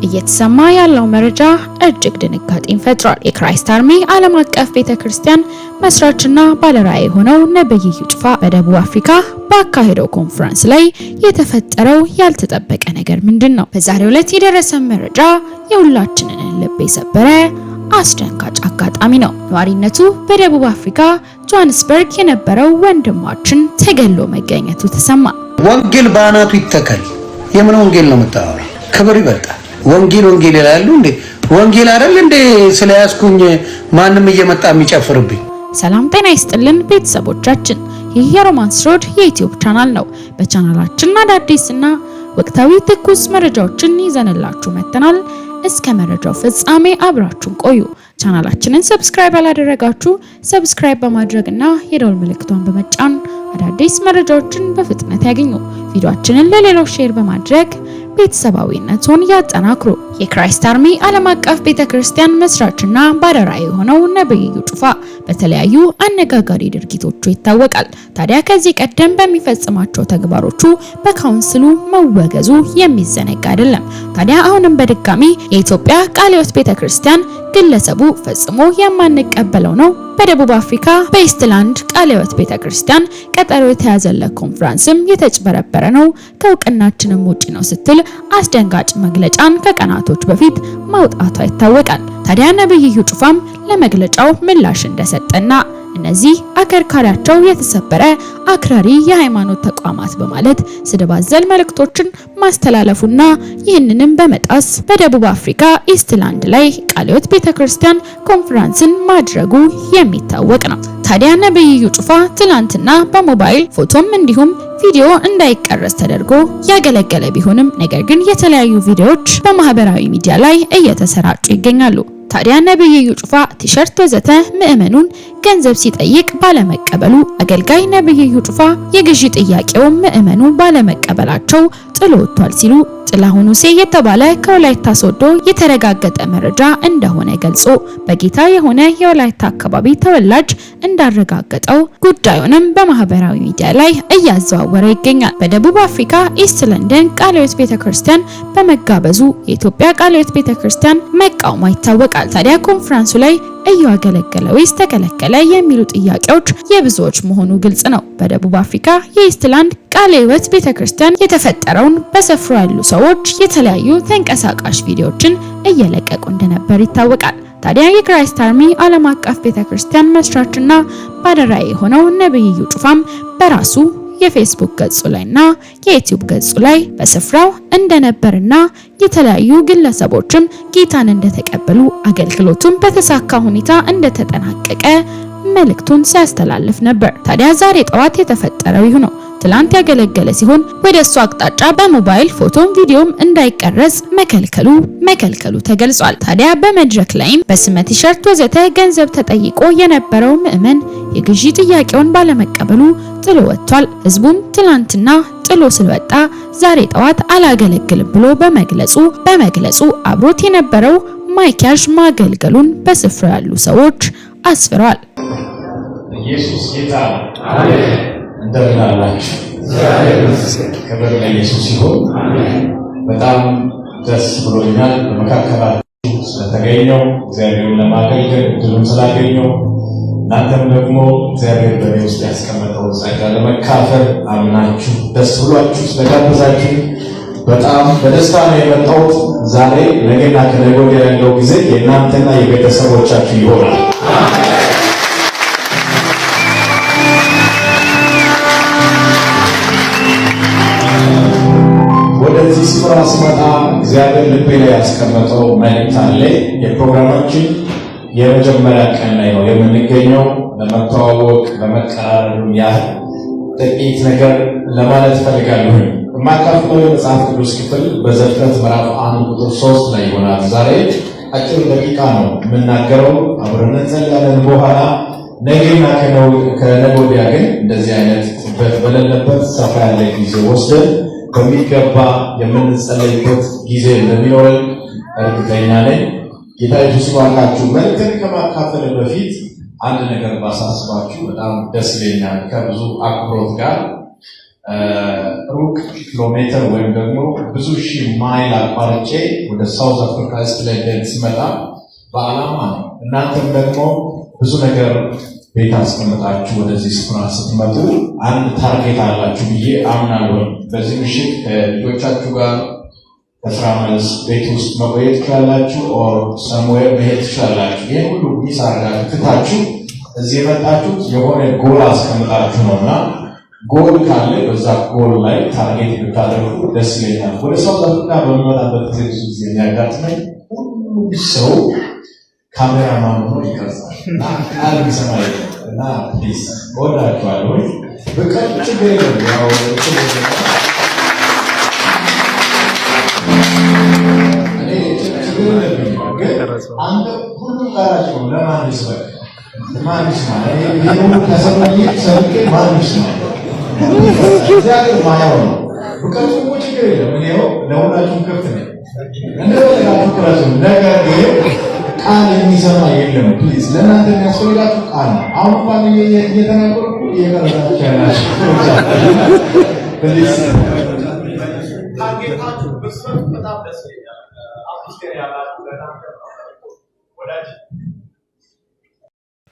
እየተሰማ ያለው መረጃ እጅግ ድንጋጤን ፈጥሯል። የክራይስት አርሚ ዓለም አቀፍ ቤተክርስቲያን መስራችና ባለራዕይ ሆነው ነብይ እዩ ጩፋ በደቡብ አፍሪካ ባካሄደው ኮንፈረንስ ላይ የተፈጠረው ያልተጠበቀ ነገር ምንድነው? በዛሬው ዕለት የደረሰ መረጃ የሁላችንን ልብ የሰበረ አስደንጋጭ አጋጣሚ ነው። ነዋሪነቱ በደቡብ አፍሪካ ጆሃንስበርግ የነበረው ወንድማችን ተገሎ መገኘቱ ተሰማ። ወንጌል ባናቱ ይተከል። የምን ወንጌል ነው የምታወራው? ክብር ይበልጣል። ወንጌል ይላሉ እንዴ? ወንጌል አይደል እንዴ? ስለያዝኩኝ ማንም እየመጣ የሚጨፍርብኝ። ሰላም ጤና ይስጥልን ቤተሰቦቻችን፣ ይህ የሮማንስ ሮድ የዩቲዩብ ቻናል ነው። በቻናላችን አዳዲስና ወቅታዊ ትኩስ መረጃዎችን ይዘንላችሁ መጥተናል። እስከ መረጃው ፍጻሜ አብራችሁን ቆዩ። ቻናላችንን ሰብስክራይብ ያላደረጋችሁ ሰብስክራይብ በማድረግና የደወል ምልክቷን በመጫን አዳዲስ መረጃዎችን በፍጥነት ያገኙ። ቪዲዮአችንን ለሌሎች ሼር በማድረግ ቤተሰባዊነቱን ያጠናክሩ። የክራይስት አርሚ ዓለም አቀፍ ቤተክርስቲያን መስራችና ባለራዕይ ሆነው ነብይ እዩ ጩፋ በተለያዩ አነጋጋሪ ድርጊቶቹ ይታወቃል። ታዲያ ከዚህ ቀደም በሚፈጽማቸው ተግባሮቹ በካውንስሉ መወገዙ የሚዘነጋ አይደለም። ታዲያ አሁንም በድጋሚ የኢትዮጵያ ቃለ ሕይወት ቤተክርስቲያን ግለሰቡ ፈጽሞ የማንቀበለው ነው፣ በደቡብ አፍሪካ በኢስትላንድ ቃለ ሕይወት ቤተክርስቲያን ቀጠሮ የተያዘለት ኮንፈረንስም የተጭበረበረ ነው፣ ከእውቅናችንም ውጪ ነው ስትል አስደንጋጭ መግለጫን ከቀናቶች በፊት ማውጣቷ ይታወቃል። ታዲያ ነብይ እዩ ጩፋም ለመግለጫው ምላሽ እንደሰጠና እነዚህ አከርካሪያቸው የተሰበረ አክራሪ የሃይማኖት ተቋማት በማለት ስድብ አዘል መልእክቶችን ማስተላለፉና ይህንንም በመጣስ በደቡብ አፍሪካ ኢስትላንድ ላይ ቃለ ሕይወት ቤተክርስቲያን ኮንፈረንስን ማድረጉ የሚታወቅ ነው። ታዲያ ነብይ እዩ ጩፋ ትላንትና በሞባይል ፎቶም እንዲሁም ቪዲዮ እንዳይቀረጽ ተደርጎ ያገለገለ ቢሆንም ነገር ግን የተለያዩ ቪዲዮዎች በማህበራዊ ሚዲያ ላይ እየተሰራጩ ይገኛሉ። ታዲያ ነብይ እዩ ጩፋ ቲሸርት ወዘተ ምእመኑን ገንዘብ ሲጠይቅ ባለመቀበሉ አገልጋይ ነብይ እዩ ጩፋ የግዢ ጥያቄው ምእመኑ ባለመቀበላቸው ጥሎ ወጥቷል ሲሉ ጥላሁን ሁሴ የተባለ ከወላይታ ሶዶ የተረጋገጠ መረጃ እንደሆነ ገልጾ በጌታ የሆነ የወላይታ አካባቢ ተወላጅ እንዳረጋገጠው ጉዳዩንም በማህበራዊ ሚዲያ ላይ እያዘዋወረ ይገኛል። በደቡብ አፍሪካ ኢስት ለንደን ቃለ ሕይወት ቤተክርስቲያን በመጋበዙ የኢትዮጵያ ቃለ ሕይወት ቤተክርስቲያን መቃወሟ ይታወቃል። ታዲያ ኮንፈረንሱ ላይ እያገለገለ ወይስ ተከለከለ የሚሉ ጥያቄዎች የብዙዎች መሆኑ ግልጽ ነው። በደቡብ አፍሪካ የኢስትላንድ ቃለ ሕይወት ቤተክርስቲያን የተፈጠረውን በስፍራው ያሉ ሰዎች የተለያዩ ተንቀሳቃሽ ቪዲዮዎችን እየለቀቁ እንደነበር ይታወቃል። ታዲያ የክራይስት አርሚ ዓለም አቀፍ ቤተክርስቲያን መስራችና ባለራዕይ ሆነው ነብይ እዩ ጩፋም በራሱ የፌስቡክ ገጹ ላይና የዩቲዩብ ገጹ ላይ በስፍራው እንደነበርና የተለያዩ ግለሰቦችም ጌታን እንደተቀበሉ አገልግሎቱን በተሳካ ሁኔታ እንደተጠናቀቀ መልእክቱን ሲያስተላልፍ ነበር። ታዲያ ዛሬ ጠዋት የተፈጠረው ይህ ነው። ትላንት ያገለገለ ሲሆን ወደ እሱ አቅጣጫ በሞባይል ፎቶም ቪዲዮም እንዳይቀረጽ መከልከሉ ተገልጿል። ታዲያ በመድረክ ላይም በስመ ቲሸርት ወዘተ ገንዘብ ተጠይቆ የነበረው ምእመን የግዢ ጥያቄውን ባለመቀበሉ ጥሎ ወጥቷል። ህዝቡም ትላንትና ጥሎ ስለወጣ ዛሬ ጠዋት አላገለግልም ብሎ በመግለጹ አብሮት የነበረው ማይኪያዥ ማገልገሉን በስፍራው ያሉ ሰዎች አስፍረዋል። ኢየሱስ ጌታ አሜን። እንደምን አላችሁ? ክብር ለኢየሱስ ይሁን። በጣም ደስ ብሎኛል በመካከላችሁ ስለተገኘው፣ እግዚአብሔርን ለማገልገል እድሉን ስላገኘው፣ እናንተም ደግሞ እግዚአብሔር በእኔ ውስጥ ያስቀመጠውን ጸጋ ለመካፈል አምናችሁ ደስ ብሏችሁ ስለጋበዛችሁ በጣም በደስታ ነው የመጣሁት። ዛሬ ነገና ከነገ ወዲያ ያለው ጊዜ የእናንተና የቤተሰቦቻችሁ ይሆናል። ወደዚህ ስፍራ ስመጣ እግዚአብሔር ልቤ ላይ ያስቀመጠው መልእክት አለ። የፕሮግራማችን የመጀመሪያ ቀን ላይ ነው የምንገኘው። ለመተዋወቅ ለመቀራረብ ያህል ጥቂት ነገር ለማለት ፈልጋለሁ። የማካፍለው የመጽሐፍ ቅዱስ ክፍል በዘፍጥረት ምዕራፍ 1 ቁጥር 3 ላይ ይሆናል። ዛሬ አጭር ደቂቃ ነው የምናገረው። አብረን እንጸልያለን። በኋላ ነገና ከነገ ወዲያ ግን እንደዚህ አይነት ጥበት በሌለበት ሰፋ ያለ ጊዜ ወስደን በሚገባ የምንጸልይበት ጊዜ እንደሚኖረን እርግጠኛ ነኝ። ጌታ ኢየሱስ ይባርካችሁ። መልእክትን ከማካፈል በፊት አንድ ነገር ባሳስባችሁ በጣም ደስ ይለኛል። ከብዙ አክብሮት ጋር ሩቅ ኪሎሜትር ወይም ደግሞ ብዙ ሺህ ማይል አቋርጬ ወደ ሳውዝ አፍሪካ ስለ ሲመጣ በዓላማ ነው። እናንተም ደግሞ ብዙ ነገር ቤት አስቀምጣችሁ ወደዚህ ስፍራ ስትመጡ አንድ ታርጌት አላችሁ ብዬ አምናለሁ። በዚህ ምሽት ከልጆቻችሁ ጋር ከስራ መልስ ቤት ውስጥ መቆየት ትችላላችሁ፣ ኦር ሰምዌር መሄድ ትችላላችሁ። ይህ ሁሉ ሚስ አድርጋችሁ ትታችሁ እዚህ የመጣችሁት የሆነ ጎል አስቀምጣችሁ ነውና ጎል ካለ በዛ ጎል ላይ ታርጌት ብታደርጉ ደስ ይለኛል። ወደ ሳውዝ አፍሪካ በሚመጣበት ጊዜ ብዙ ጊዜ የሚያጋጥመኝ ሁሉ ሰው ካሜራማን ሆኖ ይቀርጻል እና ቃል የሚሰማ እና ፕሊዝ እወዳችኋለሁ። በቃ ችግር የለም ያው አንተ ሁሉ ጋራጭ ነው። ለማን ይስበክ ማን ይስማ ይሄን ከሰማይ ሰብከ ማን ይስማ እግዚአብሔር ማያው ነው። በቀርጹ ችግር የለም። እኔው ለሁላችሁም ክፍት ነኝ። እንደወጣችሁ ክራሱ ነገር ግን ቃል የሚሰማ የለም። ፕሊዝ ለእናንተ የሚያስፈልጋችሁ ቃል ነው። አሁን እንኳን እየተናገርኩ እየቀረጻችሁ ያላችሁ ፕሊዝ ታርጌታችሁ በስፋት በጣም ደስ ይላል።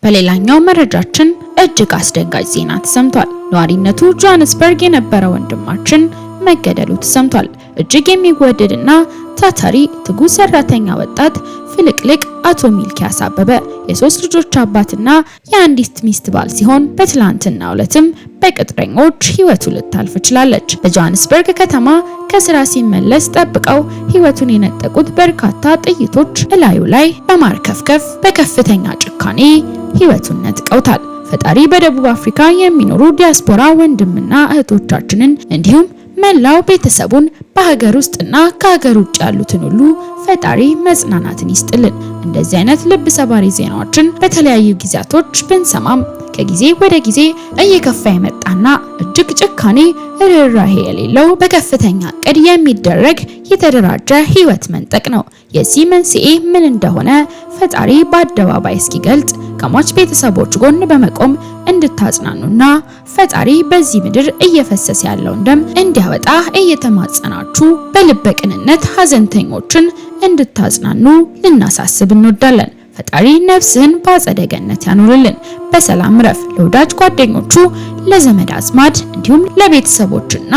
በሌላኛው መረጃችን እጅግ አስደንጋጭ ዜና ተሰምቷል። ነዋሪነቱ ጆሃንስበርግ የነበረ ወንድማችን መገደሉ ተሰምቷል። እጅግ የሚወደድና ታታሪ ትጉ ሰራተኛ ወጣት ፍልቅልቅ አቶ ሚልኪያስ አበበ የሶስት ልጆች አባትና የአንዲት ሚስት ባል ሲሆን በትላንትናው ዕለትም በቅጥረኞች ህይወቱ ልታልፍ ችላለች። በጆሃንስበርግ ከተማ ከስራ ሲመለስ ጠብቀው ህይወቱን የነጠቁት በርካታ ጥይቶች እላዩ ላይ በማርከፍከፍ በከፍተኛ ጭካኔ ህይወቱን ነጥቀውታል። ፈጣሪ በደቡብ አፍሪካ የሚኖሩ ዲያስፖራ ወንድምና እህቶቻችንን እንዲሁም መላው ቤተሰቡን በሀገር ውስጥና ከሀገር ውጭ ያሉትን ሁሉ ፈጣሪ መጽናናትን ይስጥልን። እንደዚህ አይነት ልብ ሰባሪ ዜናዎችን በተለያዩ ጊዜያቶች ብንሰማም ከጊዜ ወደ ጊዜ እየከፋ የመጣና እጅግ ጭካኔ ርህራሄ የሌለው በከፍተኛ እቅድ የሚደረግ የተደራጀ ህይወት መንጠቅ ነው። የዚህ መንስኤ ምን እንደሆነ ፈጣሪ በአደባባይ እስኪገልጽ ከሟች ቤተሰቦች ጎን በመቆም እንድታጽናኑና ፈጣሪ በዚህ ምድር እየፈሰሰ ያለውን ደም እንዲያወጣ እየተማጸናችሁ በልበ ቅንነት ሀዘንተኞችን እንድታጽናኑ ልናሳስብ እንወዳለን። ፈጣሪ ነፍስህን በአጸደ ገነት ያኖርልን። በሰላም ረፍ። ለወዳጅ ጓደኞቹ፣ ለዘመድ አዝማድ እንዲሁም ለቤተሰቦችና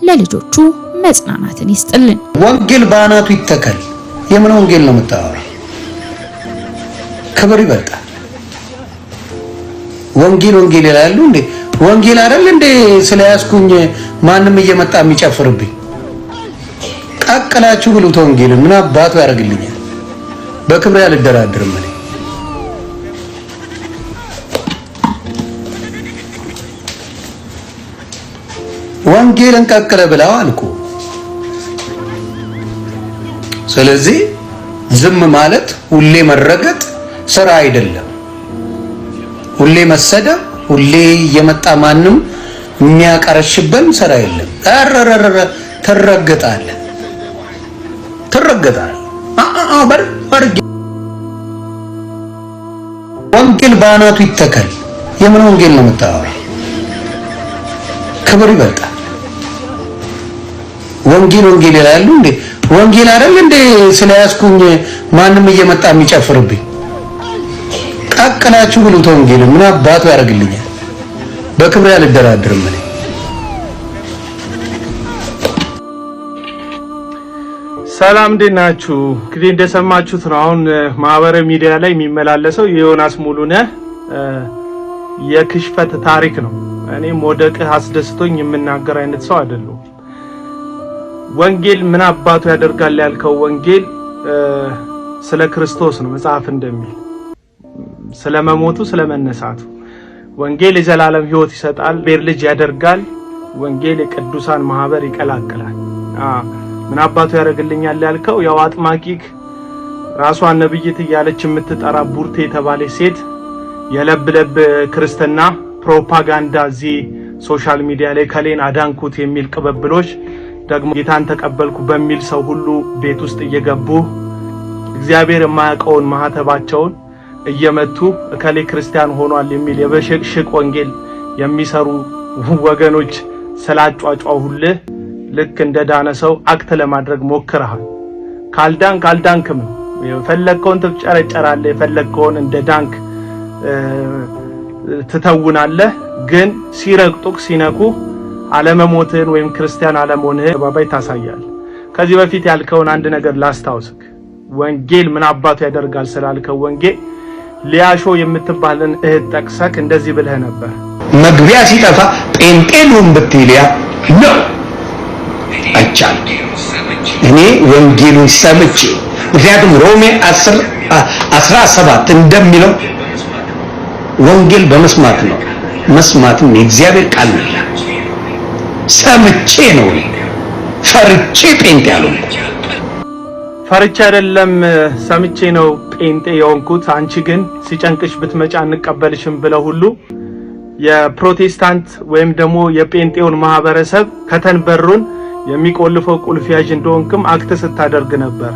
ለልጆቹ መጽናናትን ይስጥልን። ወንጌል በአናቱ ይተከል። የምን ወንጌል ነው የምታወራው? ክብር ይበልጣል። ወንጌል ወንጌል ይላሉ እንዴ? ወንጌል አይደል እንዴ? ስለያዝኩኝ ማንም እየመጣ የሚጨፍርብኝ ቀቅላችሁ ብሉት። ወንጌል ምን አባቱ ያደርግልኛል? በክብር ያልደራደርም። እኔ ወንጌልን ቀቅለ ብላው አልኩ። ስለዚህ ዝም ማለት ሁሌ መረገጥ ስራ አይደለም። ሁሌ መሰደብ፣ ሁሌ የመጣ ማንም የሚያቀረሽበን ስራ የለም። አረረረ ተረገጣለህ ወንጌል በአናቱ ይተከል። የምን ወንጌል ነው የምታወራው? ክብር ይበልጣል። ወንጌል ወንጌል ይላሉ እንዴ? ወንጌል አይደል እንዴ? ስለያዝኩኝ ማንም እየመጣ የሚጨፍርብኝ ቀቅላችሁ ብሉት። ወንጌል ምን አባቱ ያደርግልኛል? በክብር ያልደራደርም። እኔ ሰላም እንዴት ናችሁ? እንግዲህ እንደሰማችሁት ነው አሁን ማህበራዊ ሚዲያ ላይ የሚመላለሰው የዮናስ ሙሉነህ የክሽፈት ታሪክ ነው። እኔ መውደቅህ አስደስቶኝ የምናገር አይነት ሰው አይደለሁም። ወንጌል ምን አባቱ ያደርጋል ያልከው ወንጌል ስለ ክርስቶስ ነው። መጽሐፍ እንደሚል ስለ መሞቱ ስለ መነሳቱ። ወንጌል የዘላለም ህይወት ይሰጣል፣ ቤር ልጅ ያደርጋል። ወንጌል የቅዱሳን ማህበር ይቀላቅላል። ምን አባቱ ያደርግልኛል ያልከው ያው አጥማቂክ ራሷን ነብይት እያለች የምትጠራ ቡርቴ የተባለች ሴት የለብለብ ክርስትና ፕሮፓጋንዳ እዚህ ሶሻል ሚዲያ ላይ ከሌን አዳንኩት የሚል ቅበብሎች ደግሞ ጌታን ተቀበልኩ በሚል ሰው ሁሉ ቤት ውስጥ እየገቡ እግዚአብሔር የማያውቀውን ማህተባቸውን እየመቱ እከሌ ክርስቲያን ሆኗል የሚል የበሽቅሽቅ ወንጌል የሚሰሩ ወገኖች ስላጫጫሁልህ ልክ እንደ ዳነ ሰው አክት ለማድረግ ሞክረሃል። ካልዳንክም የፈለግከውን ትጨረጨራለህ፣ የፈለግከውን እንደ ዳንክ ትተውናለህ። ግን ሲረግጡክ ሲነኩ አለመሞትህን ወይም ክርስቲያን አለመሆንህን ባባይ ታሳያለህ። ከዚህ በፊት ያልከውን አንድ ነገር ላስታውስክ። ወንጌል ምን አባቱ ያደርጋል ስላልከው ወንጌል ሊያሾ የምትባልን እህት ጠቅሰክ እንደዚህ ብለህ ነበር። መግቢያ ሲጠፋ ጴንጤሉን ብትይልያ ነው አይቻል። እኔ ወንጌሉን ሰምቼ ምክንያቱም ሮሜ 10:17 እንደሚለው ወንጌል በመስማት ነው፣ መስማትም የእግዚአብሔር ቃል ነው። ሰምቼ ነው ፈርቼ ጴንጤ ያልሆንኩት። ፈርቼ አይደለም ሰምቼ ነው ጴንጤ የሆንኩት። አንቺ ግን ሲጨንቅሽ ብትመጪ አንቀበልሽም ብለው ሁሉ የፕሮቴስታንት ወይም ደግሞ የጴንጤውን ማህበረሰብ ከተንበሩን የሚቆልፈው ቁልፍ ያዥ እንደሆንክም አክት ስታደርግ ነበር።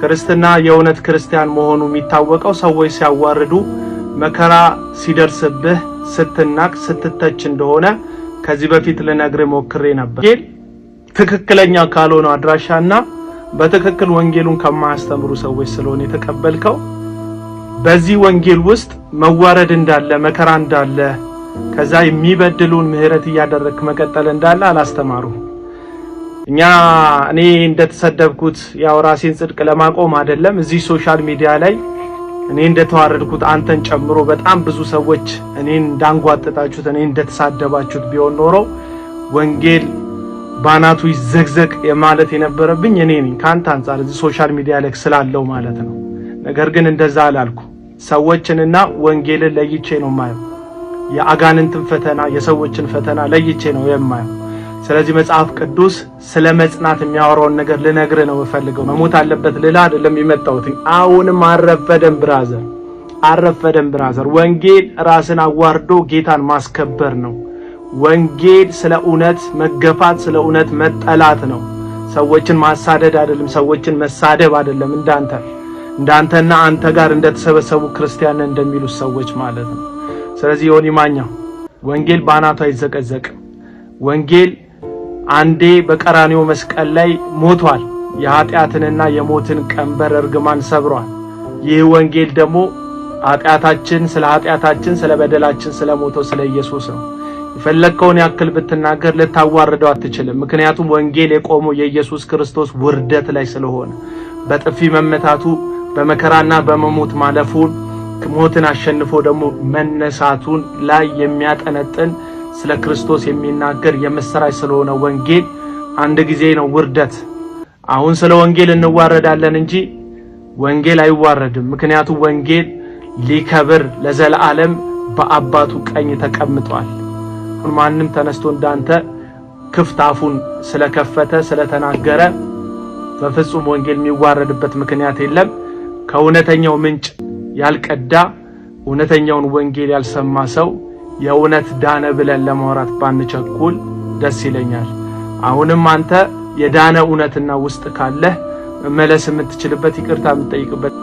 ክርስትና የእውነት ክርስቲያን መሆኑ የሚታወቀው ሰዎች ሲያዋርዱ መከራ ሲደርስብህ ስትናቅ ስትተች እንደሆነ ከዚህ በፊት ልነግርህ ሞክሬ ነበር። ትክክለኛ ካልሆነ አድራሻና በትክክል ወንጌሉን ከማያስተምሩ ሰዎች ስለሆነ የተቀበልከው በዚህ ወንጌል ውስጥ መዋረድ እንዳለ መከራ እንዳለ ከዛ የሚበድሉን ምህረት እያደረክ መቀጠል እንዳለ አላስተማሩ። እኔ እንደተሰደብኩት ያው ራሴን ጽድቅ ለማቆም አይደለም እዚህ ሶሻል ሚዲያ ላይ እኔ እንደተዋረድኩት አንተን ጨምሮ በጣም ብዙ ሰዎች እኔን እንዳንጓጥጣችሁት እኔን እንደተሳደባችሁት ቢሆን ኖሮ ወንጌል ባናቱ ይዘግዘግ የማለት የነበረብኝ እኔ ነኝ ካንተ አንፃር እዚህ ሶሻል ሚዲያ ላይ ስላለው ማለት ነው። ነገር ግን እንደዛ አላልኩ። ሰዎችንና ወንጌልን ለይቼ ነው የማየው። የአጋንንትን ፈተና የሰዎችን ፈተና ለይቼ ነው የማየው። ስለዚህ መጽሐፍ ቅዱስ ስለ መጽናት የሚያወራውን ነገር ልነግርህ ነው የምፈልገው። መሞት አለበት ልላ አይደለም የመጣሁት። አሁንም አረፈደም ብራዘር። ወንጌል ራስን አዋርዶ ጌታን ማስከበር ነው። ወንጌል ስለ እውነት መገፋት፣ ስለ እውነት መጠላት ነው። ሰዎችን ማሳደድ አይደለም፣ ሰዎችን መሳደብ አይደለም። እንዳንተና አንተ ጋር እንደተሰበሰቡ ክርስቲያን እንደሚሉት ሰዎች ማለት ነው። ስለዚህ ዮኒ ማኛ ወንጌል ባናቱ አይዘቀዘቅም። ወንጌል አንዴ በቀራንዮ መስቀል ላይ ሞቷል። የኃጢአትንና የሞትን ቀንበር እርግማን ሰብሯል። ይህ ወንጌል ደግሞ ስለ ኃጢአታችን ስለ በደላችን ስለ ሞተው ስለ ኢየሱስ ነው። የፈለከውን ያክል ብትናገር ልታዋርደው አትችልም። ምክንያቱም ወንጌል የቆመው የኢየሱስ ክርስቶስ ውርደት ላይ ስለሆነ በጥፊ መመታቱ በመከራና በመሞት ማለፉን ሞትን አሸንፎ ደግሞ መነሳቱን ላይ የሚያጠነጥን ስለ ክርስቶስ የሚናገር የምስራች ስለሆነ ወንጌል አንድ ጊዜ ነው ውርደት። አሁን ስለ ወንጌል እንዋረዳለን እንጂ ወንጌል አይዋረድም። ምክንያቱም ወንጌል ሊከብር ለዘላለም በአባቱ ቀኝ ተቀምጧል። ማንም ተነስቶ እንዳንተ ክፍት አፉን ስለከፈተ ስለተናገረ በፍጹም ወንጌል የሚዋረድበት ምክንያት የለም። ከእውነተኛው ምንጭ ያልቀዳ እውነተኛውን ወንጌል ያልሰማ ሰው የእውነት ዳነ ብለን ለማውራት ባንቸኩል ደስ ይለኛል። አሁንም አንተ የዳነ እውነትና ውስጥ ካለህ መመለስ የምትችልበት ይቅርታ የምትጠይቅበት